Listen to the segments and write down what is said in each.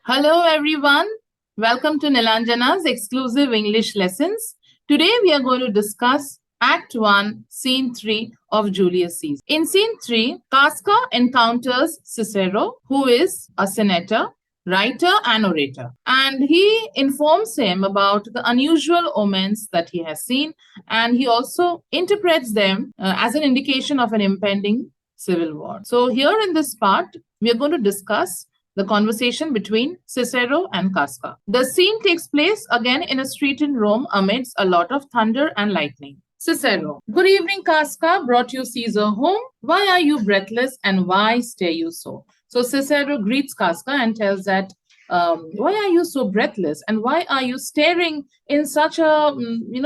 Hello, everyone. Welcome to Nilanjana's exclusive English lessons. Today, we are going to discuss Act 1, Scene 3 of Julius Caesar. In Scene 3, Casca encounters Cicero, who is a senator, writer, and orator. And he informs him about the unusual omens that he has seen, and he also interprets them as an indication of an impending civil war. So, here in this part, we are going to discuss the conversation between Cicero and Casca. The scene takes place again in a street in Rome amidst a lot of thunder and lightning. Cicero. Good evening, Casca. Brought you Caesar home. Why are you breathless and why stare you so? So Cicero greets Casca and tells that, why are you so breathless and why are you staring in such a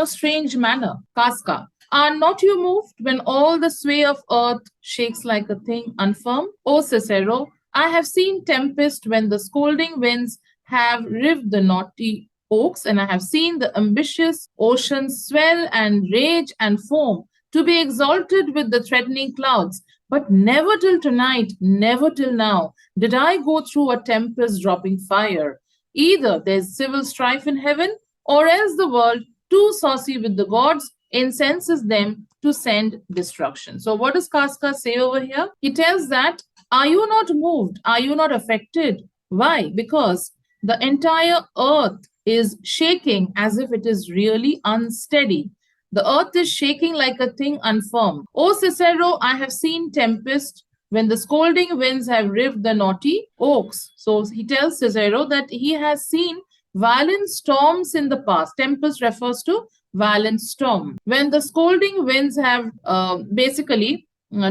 strange manner? Casca. Are not you moved when all the sway of earth shakes like a thing unfirm? O Cicero, I have seen tempest when the scolding winds have rived the knotty oaks, and I have seen the ambitious ocean swell and rage and foam to be exalted with the threatening clouds. But never till tonight, never till now, did I go through a tempest dropping fire. Either there's civil strife in heaven, or else the world, too saucy with the gods, incenses them to send destruction. So what does Casca say over here? He tells that, are you not moved? Are you not affected? Why? Because the entire earth is shaking as if it is really unsteady. The earth is shaking like a thing unfirm. O Cicero, I have seen tempest when the scolding winds have rived the knotty oaks. So he tells Cicero that he has seen violent storms in the past. Tempest refers to violent storm. When the scolding winds have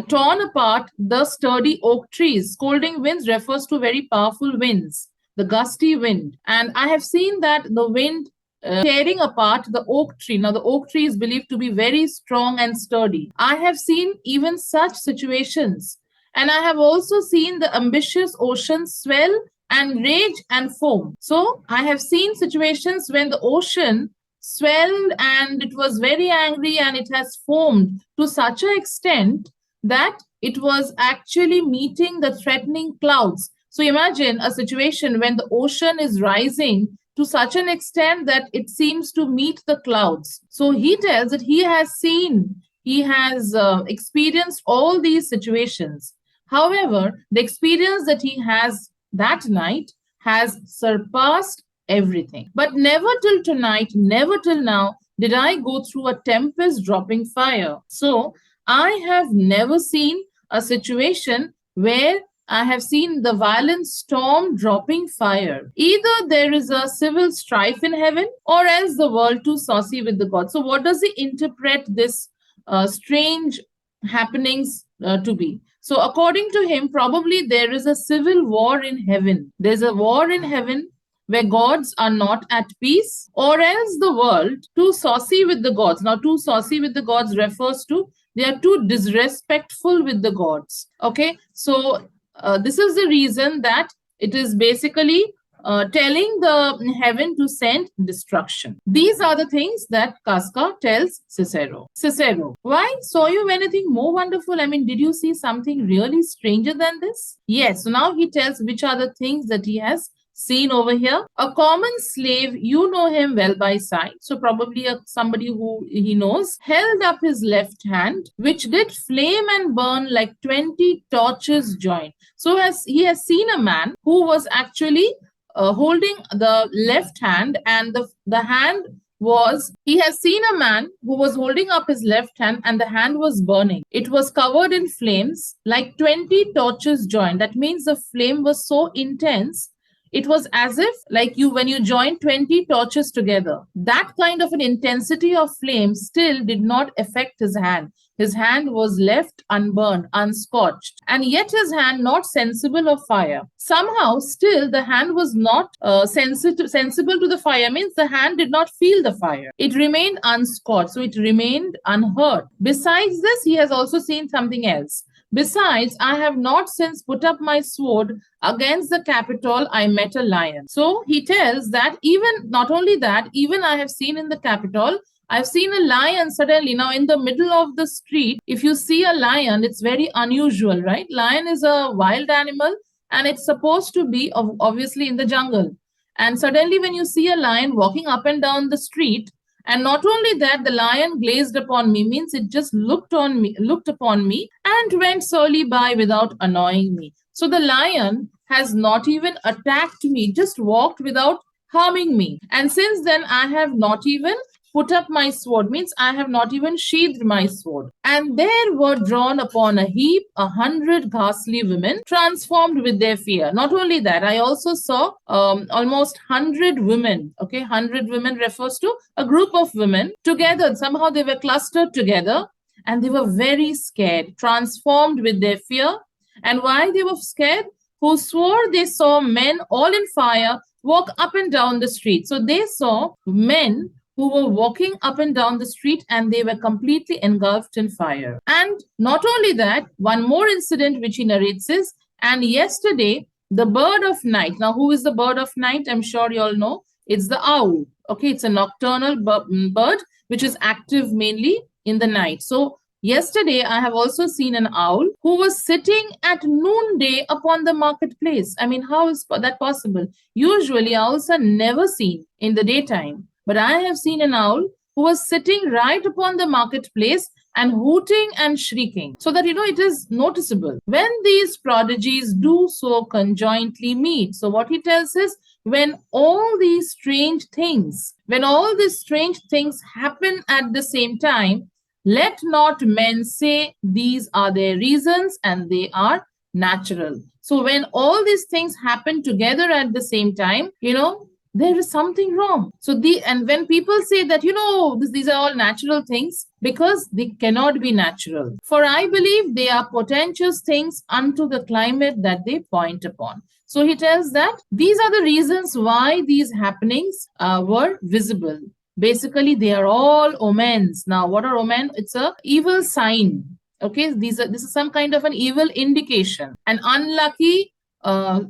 torn apart the sturdy oak trees. Scolding winds refers to very powerful winds, the gusty wind. And I have seen that the wind tearing apart the oak tree. Now, the oak tree is believed to be very strong and sturdy. I have seen even such situations. And I have also seen the ambitious ocean swell and rage and foam. So, I have seen situations when the ocean swelled and it was very angry and it has foamed to such an extent that it was actually meeting the threatening clouds. So imagine a situation when the ocean is rising to such an extent that it seems to meet the clouds. So he tells that he has experienced all these situations. However, the experience that he has that night has surpassed everything. But never till tonight, never till now, did I go through a tempest dropping fire. So I have never seen a situation where I have seen the violent storm dropping fire. Either there is a civil strife in heaven, or else the world too saucy with the gods. So what does he interpret this strange happenings to be? So according to him, probably there is a civil war in heaven. There's a war in heaven where gods are not at peace, or else the world too saucy with the gods. Now, too saucy with the gods refers to they are too disrespectful with the gods. Okay, so this is the reason that it is basically telling the heaven to send destruction. These are the things that Casca tells Cicero. Cicero, why? Saw you anything more wonderful? I mean, did you see something really stranger than this? Yes, so now he tells which are the things that he has seen over here. A common slave, you know him well by sight, so probably somebody who he knows, held up his left hand, which did flame and burn like 20 torches joined. So as he has seen a man who was actually holding the left hand, and the hand was, he has seen a man who was holding up his left hand and the hand was burning. It was covered in flames like 20 torches joined. That means the flame was so intense. It was as if like when you join 20 torches together, that kind of an intensity of flame still did not affect his hand. His hand was left unburned, unscorched, and yet his hand not sensible of fire. Somehow still the hand was not sensible to the fire, means the hand did not feel the fire. It remained unscorched, so it remained unhurt. Besides this, he has also seen something else. Besides, I have not since put up my sword against the Capitol, I met a lion. So he tells that even, not only that, even I have seen in the Capitol, I've seen a lion suddenly. Now, in the middle of the street, if you see a lion, it's very unusual, right? Lion is a wild animal and it's supposed to be obviously in the jungle. And suddenly, when you see a lion walking up and down the street, and not only that, the lion gazed upon me, means it just looked upon me, and went slowly by without annoying me. So the lion has not even attacked me, just walked without harming me. And since then, I have not even put up my sword, means I have not even sheathed my sword. And there were drawn upon a heap 100 ghastly women, transformed with their fear. Not only that, I also saw almost 100 women. Okay, 100 women refers to a group of women together. Somehow they were clustered together, and they were very scared, transformed with their fear. And why they were scared? Who swore they saw men all in fire walk up and down the street. So they saw men who were walking up and down the street, and they were completely engulfed in fire. And not only that, one more incident which he narrates is, and yesterday, the bird of night. Now, who is the bird of night? I'm sure you all know. It's the owl. Okay, it's a nocturnal bird which is active mainly in the night. So yesterday, I have also seen an owl who was sitting at noonday upon the marketplace. I mean, how is that possible? Usually, owls are never seen in the daytime. But I have seen an owl who was sitting right upon the marketplace and hooting and shrieking, so that, it is noticeable. When these prodigies do so conjointly meet. So what he tells is, when all these strange things happen at the same time, let not men say these are their reasons and they are natural. So when all these things happen together at the same time, there is something wrong. And when people say that, these are all natural things, because they cannot be natural. For I believe they are portentous things unto the climate that they point upon. So he tells that these are the reasons why these happenings were visible. Basically, they are all omens. Now, what are omens? It's a evil sign. Okay, this is some kind of an evil indication, an unlucky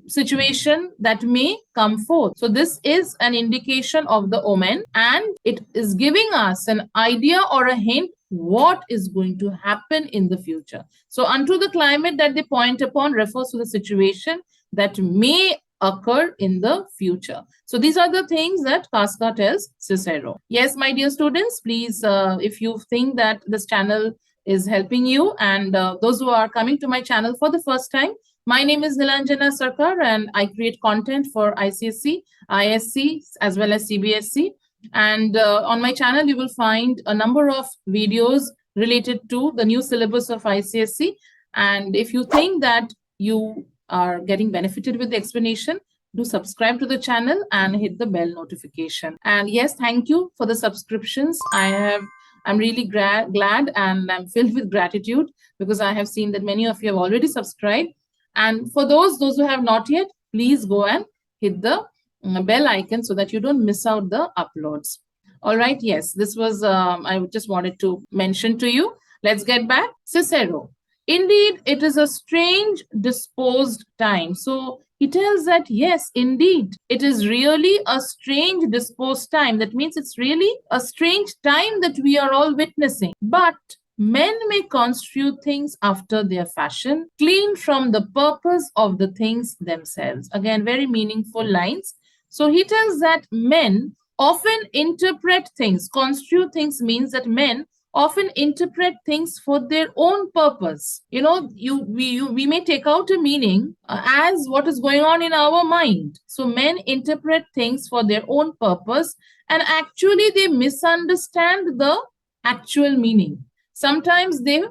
situation that may come forth. So this is an indication of the omen, and it is giving us an idea or a hint what is going to happen in the future. So unto the climate that they point upon refers to the situation that may occur in the future. So these are the things that Casca tells Cicero. Yes, my dear students, please, if you think that this channel is helping you, and those who are coming to my channel for the first time, my name is Nilanjana Sarkar, and I create content for ICSE, ISC, as well as CBSE. And on my channel, you will find a number of videos related to the new syllabus of ICSE. And if you think that you are getting benefited with the explanation, do subscribe to the channel and hit the bell notification. And yes, thank you for the subscriptions. I'm really glad and I'm filled with gratitude, because I have seen that many of you have already subscribed. And for those who have not yet, please go and hit the bell icon so that you don't miss out the uploads. All right, yes, this was, I just wanted to mention to you. Let's get back. Cicero. Indeed, it is a strange disposed time. So he tells that, yes, indeed, it is really a strange disposed time. That means it's really a strange time that we are all witnessing. But men may construe things after their fashion, clean from the purpose of the things themselves. Again, very meaningful lines. So he tells that men often interpret things. Construe things means that men often interpret things for their own purpose. We may take out a meaning as what is going on in our mind. So men interpret things for their own purpose, and actually they misunderstand the actual meaning. Sometimes they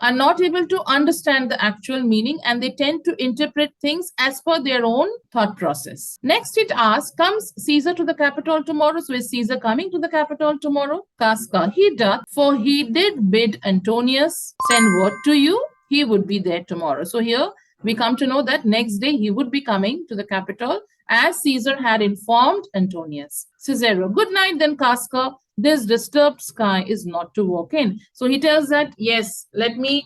are not able to understand the actual meaning, and they tend to interpret things as per their own thought process. Next it asks, comes Caesar to the Capitol tomorrow? So is Caesar coming to the Capitol tomorrow? Casca, he doth, for he did bid Antonius send word to you, he would be there tomorrow. So here we come to know that next day he would be coming to the Capitol, as Caesar had informed Antonius. Cicero, good night then, Casca. This disturbed sky is not to walk in. So he tells that, yes, let me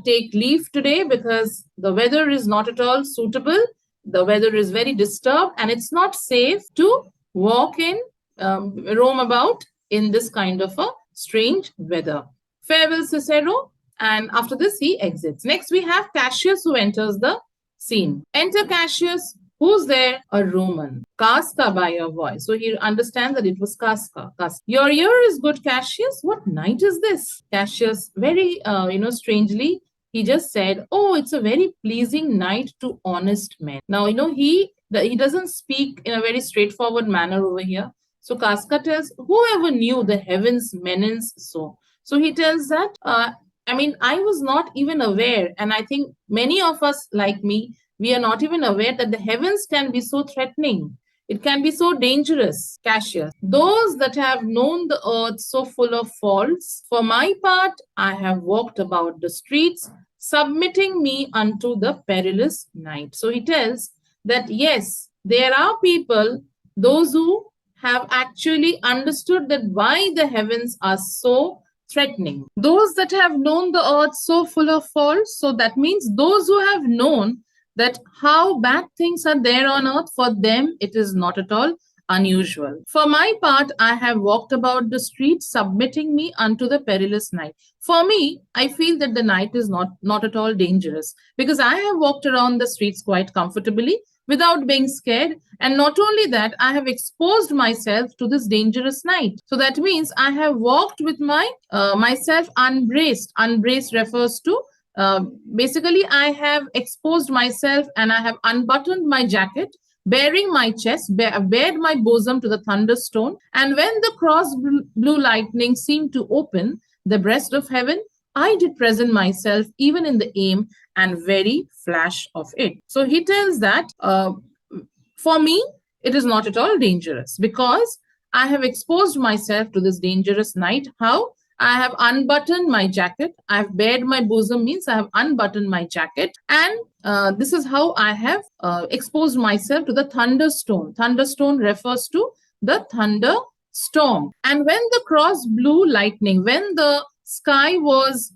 take leave today, because the weather is not at all suitable. The weather is very disturbed, and it's not safe to walk in, roam about in this kind of a strange weather. Farewell, Cicero. And after this, he exits. Next, we have Cassius, who enters the scene. Enter Cassius. Who's there? A Roman. Casca by your voice. So he understands that it was Casca. Your ear is good, Cassius. What knight is this? Cassius, very, strangely, he just said, "Oh, it's a very pleasing night to honest men." Now, he doesn't speak in a very straightforward manner over here. So Casca tells, "Whoever knew the heavens menens so." So he tells that, I was not even aware, and I think many of us, like me, we are not even aware that the heavens can be so threatening. It can be so dangerous, Cassius. Those that have known the earth so full of faults, for my part, I have walked about the streets, submitting me unto the perilous night. So he tells that yes, there are people, those who have actually understood that why the heavens are so threatening. Those that have known the earth so full of faults, so that means those who have known that how bad things are there on earth, for them it is not at all unusual. For my part, I have walked about the streets, submitting me unto the perilous night. For me, I feel that the night is not at all dangerous, because I have walked around the streets quite comfortably without being scared. And not only that, I have exposed myself to this dangerous night. So that means I have walked with myself unbraced. Unbraced refers to basically, I have exposed myself and I have unbuttoned my jacket, baring my chest, bared my bosom to the thunderstone. And when the cross blue lightning seemed to open the breast of heaven, I did present myself even in the aim and very flash of it. So he tells that for me, it is not at all dangerous, because I have exposed myself to this dangerous night. How? I have unbuttoned my jacket. I have bared my bosom, means I have unbuttoned my jacket. And this is how I have exposed myself to the thunderstone. Thunderstone refers to the thunderstorm. And when the cross blue lightning, when the sky was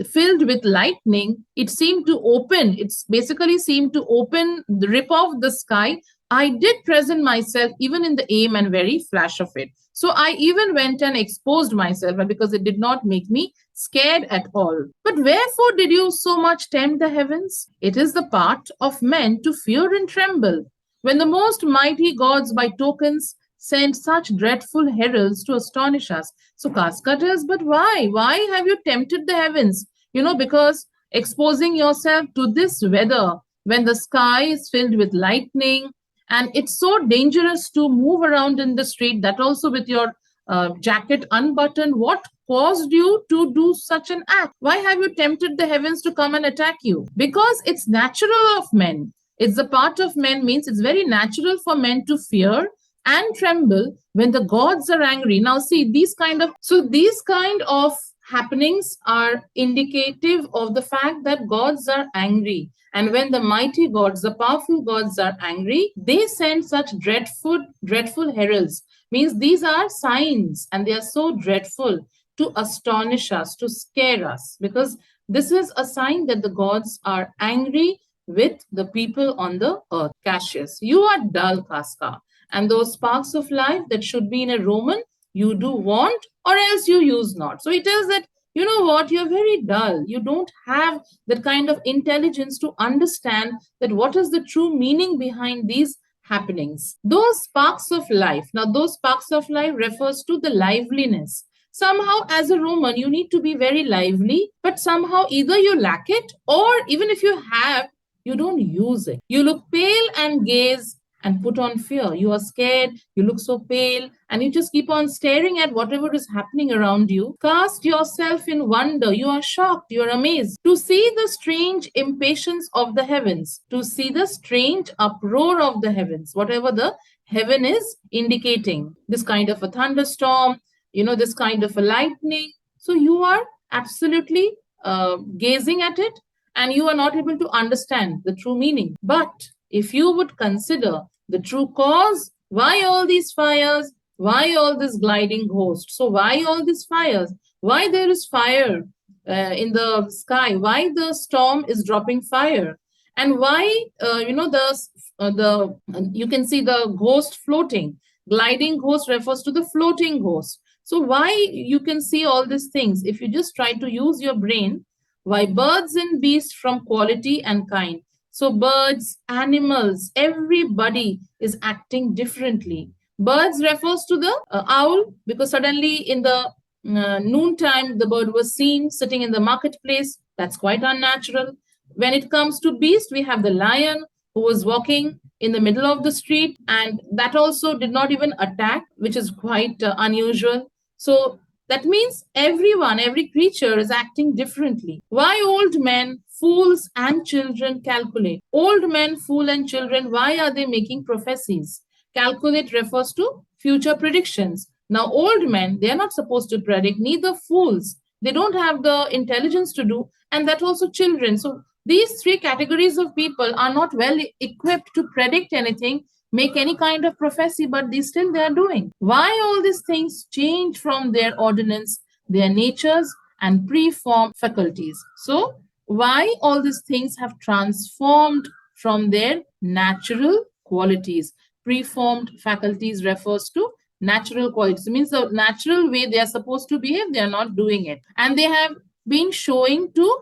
filled with lightning, it seemed to open. It's basically seemed to open, rip off the sky. I did present myself even in the aim and very flash of it. So I even went and exposed myself, because it did not make me scared at all. But wherefore did you so much tempt the heavens? It is the part of men to fear and tremble, when the most mighty gods by tokens send such dreadful heralds to astonish us. So Casca tells, but why? Why have you tempted the heavens? Because exposing yourself to this weather, when the sky is filled with lightning, and it's so dangerous to move around in the street, that also with your jacket unbuttoned. What caused you to do such an act? Why have you tempted the heavens to come and attack you? Because it's natural of men. It's the part of men, means it's very natural for men to fear and tremble when the gods are angry. Now see, these kind of happenings are indicative of the fact that gods are angry. And when the mighty gods, the powerful gods are angry, they send such dreadful heralds. Means these are signs, and they are so dreadful to astonish us, to scare us, because this is a sign that the gods are angry with the people on the earth. Cassius, you are dull, Casca, and those sparks of life that should be in a Roman, you do want, or else you use not. So he tells that, you know what, you're very dull. You don't have that kind of intelligence to understand that what is the true meaning behind these happenings. Those sparks of life. Now, those sparks of life refers to the liveliness. Somehow, as a Roman, you need to be very lively, but somehow either you lack it, or even if you have, you don't use it. You look pale and gaze and put on fear. You are scared, you look so pale, and you just keep on staring at whatever is happening around you. Cast yourself in wonder. You are shocked, you are amazed to see the strange impatience of the heavens, to see the strange uproar of the heavens, whatever the heaven is indicating. This kind of a thunderstorm, this kind of a lightning. So you are absolutely gazing at it, and you are not able to understand the true meaning. But if you would consider the true cause, why all these fires, why all this gliding host? So why all these fires? Why there is fire in the sky? Why the storm is dropping fire? And why, you can see the ghost floating. Gliding ghost refers to the floating ghost. So why you can see all these things? If you just try to use your brain, why birds and beasts from quality and kind. So birds, animals, everybody is acting differently. Birds refers to the owl, because suddenly in the noontime the bird was seen sitting in the marketplace. That's quite unnatural. When it comes to beast, we have the lion who was walking in the middle of the street, and that also did not even attack, which is quite unusual. So that means everyone, every creature is acting differently. Why old men, fools, and children calculate? Old men, fool, and children, why are they making prophecies? Calculate refers to future predictions. Now, old men, they are not supposed to predict, neither fools. They don't have the intelligence to do, and that also children. So these three categories of people are not well equipped to predict anything, make any kind of prophecy, but they are doing. Why all these things change from their ordinance, their natures, and preformed faculties? So why all these things have transformed from their natural qualities? Preformed faculties refers to natural qualities. It means the natural way they are supposed to behave, they are not doing it. And they have been showing to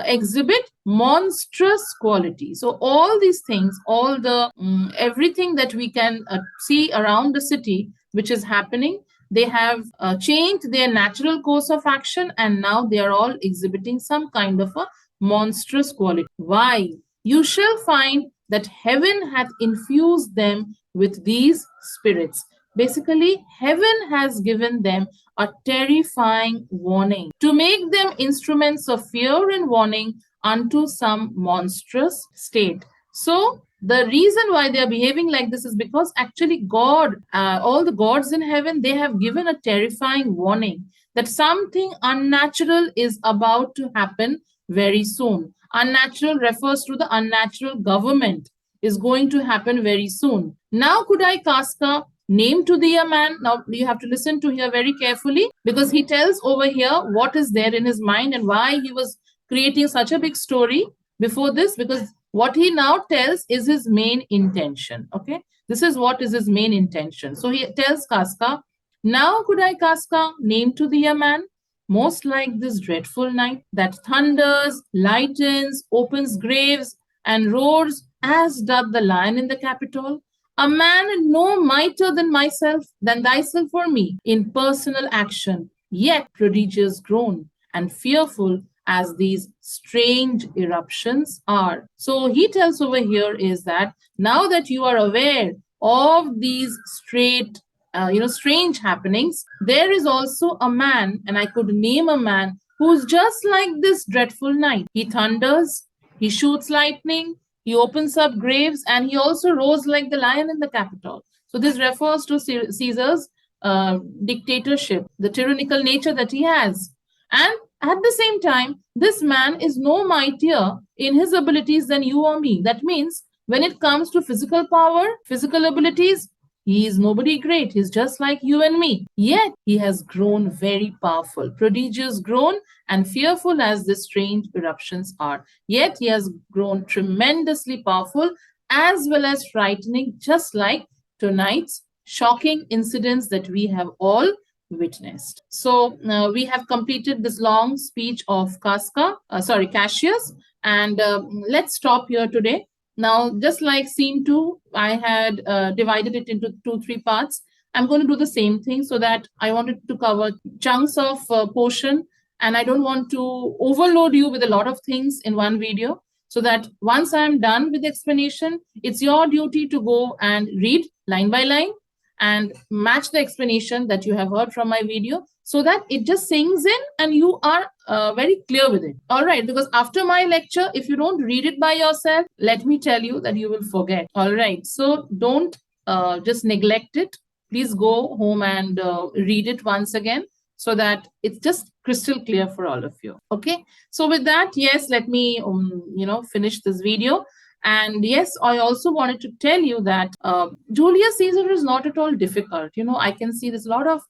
exhibit monstrous quality. So all these things, all the everything that we can see around the city, which is happening, they have changed their natural course of action, and now they are all exhibiting some kind of a monstrous quality. Why? You shall find that heaven hath infused them with these spirits. Basically, heaven has given them a terrifying warning to make them instruments of fear and warning unto some monstrous state. So, the reason why they are behaving like this is because actually God, all the gods in heaven, they have given a terrifying warning that something unnatural is about to happen very soon. Unnatural refers to the unnatural government is going to happen very soon. Now, Kudai Kaska, name to thee a man. Now, you have to listen to here very carefully, because he tells over here what is there in his mind and why he was creating such a big story before this, because what he now tells is his main intention. Okay, this is what is his main intention. So he tells Kaska, now Kudai Kaska, name to thee a man most like this dreadful night that thunders, lightens, opens graves, and roars as doth the lion in the Capitol. A man no mightier than myself, than thyself or me, in personal action, yet prodigious grown and fearful as these strange eruptions are. So he tells over here is that now that you are aware of these strange happenings, there is also a man, and I could name a man who's just like this dreadful night. He thunders, he shoots lightning, he opens up graves, and he also roars like the lion in the Capitol. So this refers to Caesar's dictatorship, the tyrannical nature that he has. And at the same time, this man is no mightier in his abilities than you or me. That means when it comes to physical power, physical abilities, he is nobody great. He's just like you and me. Yet he has grown very powerful, prodigious grown, and fearful as the strange eruptions are. Yet he has grown tremendously powerful as well as frightening, just like tonight's shocking incidents that we have all witnessed. So we have completed this long speech of Cassius, and let's stop here today. Now, just like scene 2, I had divided it into 2-3 parts. I'm going to do the same thing, so that I wanted to cover chunks of portion, and I don't want to overload you with a lot of things in one video, so that once I'm done with the explanation, it's your duty to go and read line by line and match the explanation that you have heard from my video, so that it just sinks in and you are very clear with it. All right, because after my lecture, if you don't read it by yourself, let me tell you that you will forget. All right, so don't just neglect it. Please go home and read it once again, so that it's just crystal clear for all of you. Okay, so with that, yes, let me finish this video. And yes, I also wanted to tell you that Julius Caesar is not at all difficult. I can see there's a lot of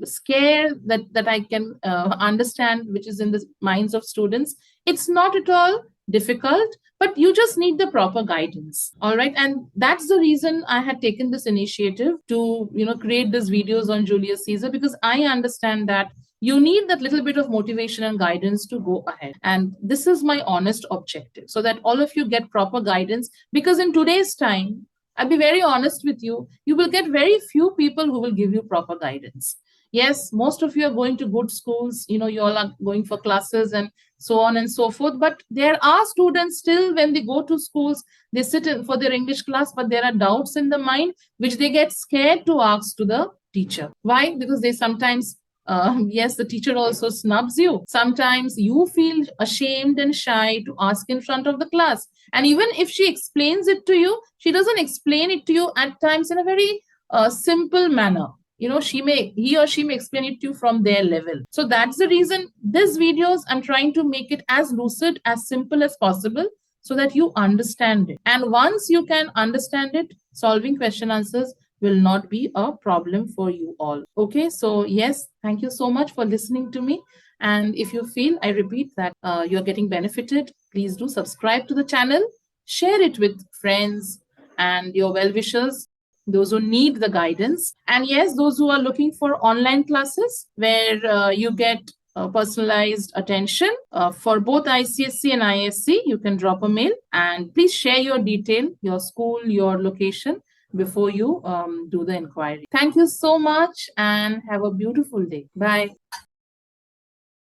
scare that I can understand, which is in the minds of students. It's not at all difficult, but you just need the proper guidance. All right, and that's the reason I had taken this initiative to create these videos on Julius Caesar, because I understand that You need that little bit of motivation and guidance to go ahead. And this is my honest objective, so that all of you get proper guidance. Because in today's time, I'll be very honest with you, you will get very few people who will give you proper guidance. Yes, most of you are going to good schools, you all are going for classes and so on and so forth. But there are students still, when they go to schools, they sit in for their English class, but there are doubts in the mind which they get scared to ask to the teacher. Why? Because they sometimes yes, the teacher also snubs you. Sometimes you feel ashamed and shy to ask in front of the class. And even if she explains it to you, she doesn't explain it to you at times in a very simple manner. He or she may explain it to you from their level. So that's the reason these videos, I'm trying to make it as lucid, as simple as possible, so that you understand it. And once you can understand it, solving question answers will not be a problem for you all. Okay, so yes, thank you so much for listening to me. And if you feel, I repeat, that you're getting benefited, please do subscribe to the channel, share it with friends and your well-wishers, those who need the guidance. And yes, those who are looking for online classes where you get personalized attention for both ICSE and ISC, you can drop a mail and please share your detail, your school, your location before you do the inquiry. Thank you so much and have a beautiful day. Bye.